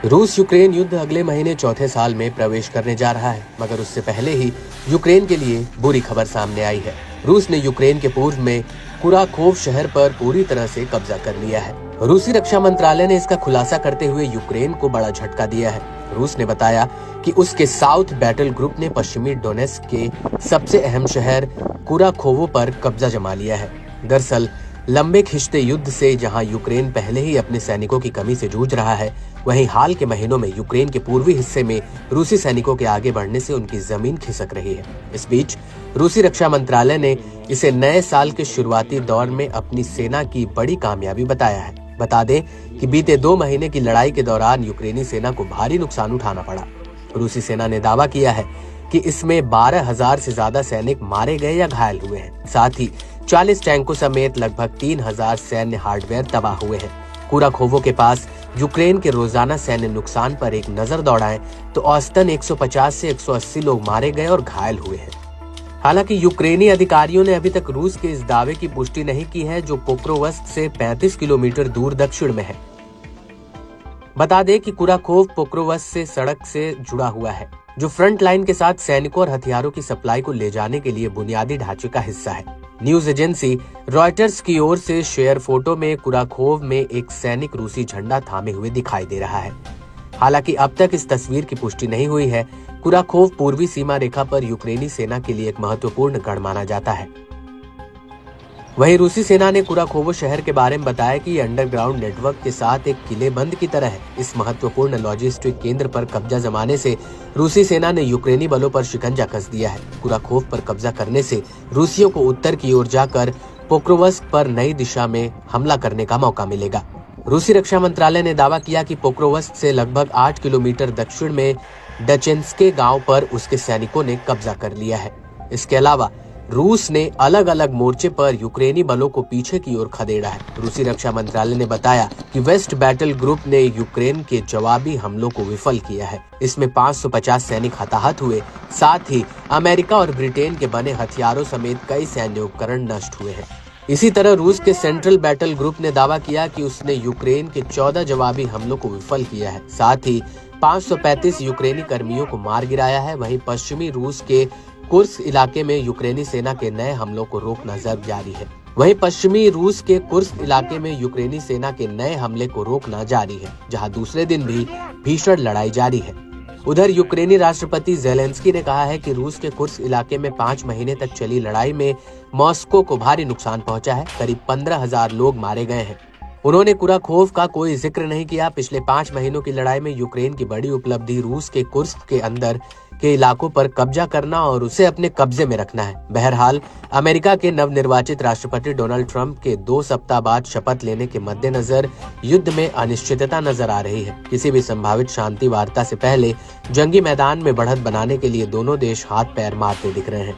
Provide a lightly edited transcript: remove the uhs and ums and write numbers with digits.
रूस यूक्रेन युद्ध अगले महीने चौथे साल में प्रवेश करने जा रहा है, मगर उससे पहले ही यूक्रेन के लिए बुरी खबर सामने आई है। रूस ने यूक्रेन के पूर्व में कुराखोव शहर पर पूरी तरह से कब्जा कर लिया है। रूसी रक्षा मंत्रालय ने इसका खुलासा करते हुए यूक्रेन को बड़ा झटका दिया है। रूस ने बताया कि उसके साउथ बैटल ग्रुप ने पश्चिमी डोनेट्स्क के सबसे अहम शहर कुराखोवो पर कब्जा जमा लिया है। दरअसल लंबे खिंचते युद्ध से जहां यूक्रेन पहले ही अपने सैनिकों की कमी से जूझ रहा है, वहीं हाल के महीनों में यूक्रेन के पूर्वी हिस्से में रूसी सैनिकों के आगे बढ़ने से उनकी जमीन खिसक रही है। इस बीच रूसी रक्षा मंत्रालय ने इसे नए साल के शुरुआती दौर में अपनी सेना की बड़ी कामयाबी बताया है। बता दें कि बीते 2 महीने की लड़ाई के दौरान यूक्रेनी सेना को भारी नुकसान उठाना पड़ा। रूसी सेना ने दावा किया है कि इसमें 12,000 से ज्यादा सैनिक मारे गए या घायल हुए हैं। साथ ही 40 टैंकों समेत लगभग 3,000 सैन्य हार्डवेयर तबाह हुए हैं। कुराखोवो के पास यूक्रेन के रोजाना सैन्य नुकसान पर एक नजर दौड़ाएं तो औसतन 150 से 180 लोग मारे गए और घायल हुए हैं। हालांकि यूक्रेनी अधिकारियों ने अभी तक रूस के इस दावे की पुष्टि नहीं की है, जो पोक्रोवस्क से 35 किलोमीटर दूर दक्षिण में है। बता दें कि कुराखोव पोक्रोवस्क से सड़क से जुड़ा हुआ है, जो फ्रंट लाइन के साथ सैनिकों और हथियारों की सप्लाई को ले जाने के लिए बुनियादी ढांचे का हिस्सा है। न्यूज एजेंसी रॉयटर्स की ओर से शेयर फोटो में कुराखोव में एक सैनिक रूसी झंडा थामे हुए दिखाई दे रहा है। हालांकि अब तक इस तस्वीर की पुष्टि नहीं हुई है। कुराखोव पूर्वी सीमा रेखा पर यूक्रेनी सेना के लिए एक महत्वपूर्ण गढ़ माना जाता है। वहीं रूसी सेना ने कुराखोवो शहर के बारे में बताया कि ये अंडरग्राउंड नेटवर्क के साथ एक किलेबंद की तरह है। इस महत्वपूर्ण लॉजिस्टिक केंद्र पर कब्जा जमाने से रूसी सेना ने यूक्रेनी बलों पर शिकंजा कस दिया है। कुराखोव पर कब्जा करने से रूसियों को उत्तर की ओर जाकर पोक्रोवस्क पर नई दिशा में हमला करने का मौका मिलेगा। रूसी रक्षा मंत्रालय ने दावा किया कि पोक्रोवस्क से लगभग 8 किलोमीटर दक्षिण में डचेंस्के गांव पर उसके सैनिकों ने कब्जा कर लिया है। इसके अलावा रूस ने अलग अलग मोर्चे पर यूक्रेनी बलों को पीछे की ओर खदेड़ा है। रूसी रक्षा मंत्रालय ने बताया कि वेस्ट बैटल ग्रुप ने यूक्रेन के जवाबी हमलों को विफल किया है। इसमें 550 सैनिक हताहत हुए। साथ ही अमेरिका और ब्रिटेन के बने हथियारों समेत कई सैन्य उपकरण नष्ट हुए हैं। इसी तरह रूस के सेंट्रल बैटल ग्रुप ने दावा किया कि उसने यूक्रेन के 14 जवाबी हमलों को विफल किया है। साथ ही 535 यूक्रेनी कर्मियों को मार गिराया है। वहीं पश्चिमी रूस के कुर्स्क इलाके में यूक्रेनी सेना के नए हमलों को रोकना जारी है। जहां दूसरे दिन भी भीषण लड़ाई जारी है। उधर यूक्रेनी राष्ट्रपति ज़ेलेंस्की ने कहा है कि रूस के कुर्स्क इलाके में 5 महीने तक चली लड़ाई में मॉस्को को भारी नुकसान पहुंचा है। करीब 15,000 लोग मारे गए हैं। उन्होंने कुराखोव का कोई जिक्र नहीं किया। पिछले 5 महीनों की लड़ाई में यूक्रेन की बड़ी उपलब्धि रूस के कुर्स्क के अंदर के इलाकों पर कब्जा करना और उसे अपने कब्जे में रखना है। बहरहाल अमेरिका के नवनिर्वाचित राष्ट्रपति डोनाल्ड ट्रंप के 2 सप्ताह बाद शपथ लेने के मद्देनजर युद्ध में अनिश्चितता नजर आ रही है। किसी भी संभावित शांति वार्ता से पहले जंगी मैदान में बढ़त बनाने के लिए दोनों देश हाथ पैर मारते दिख रहे हैं।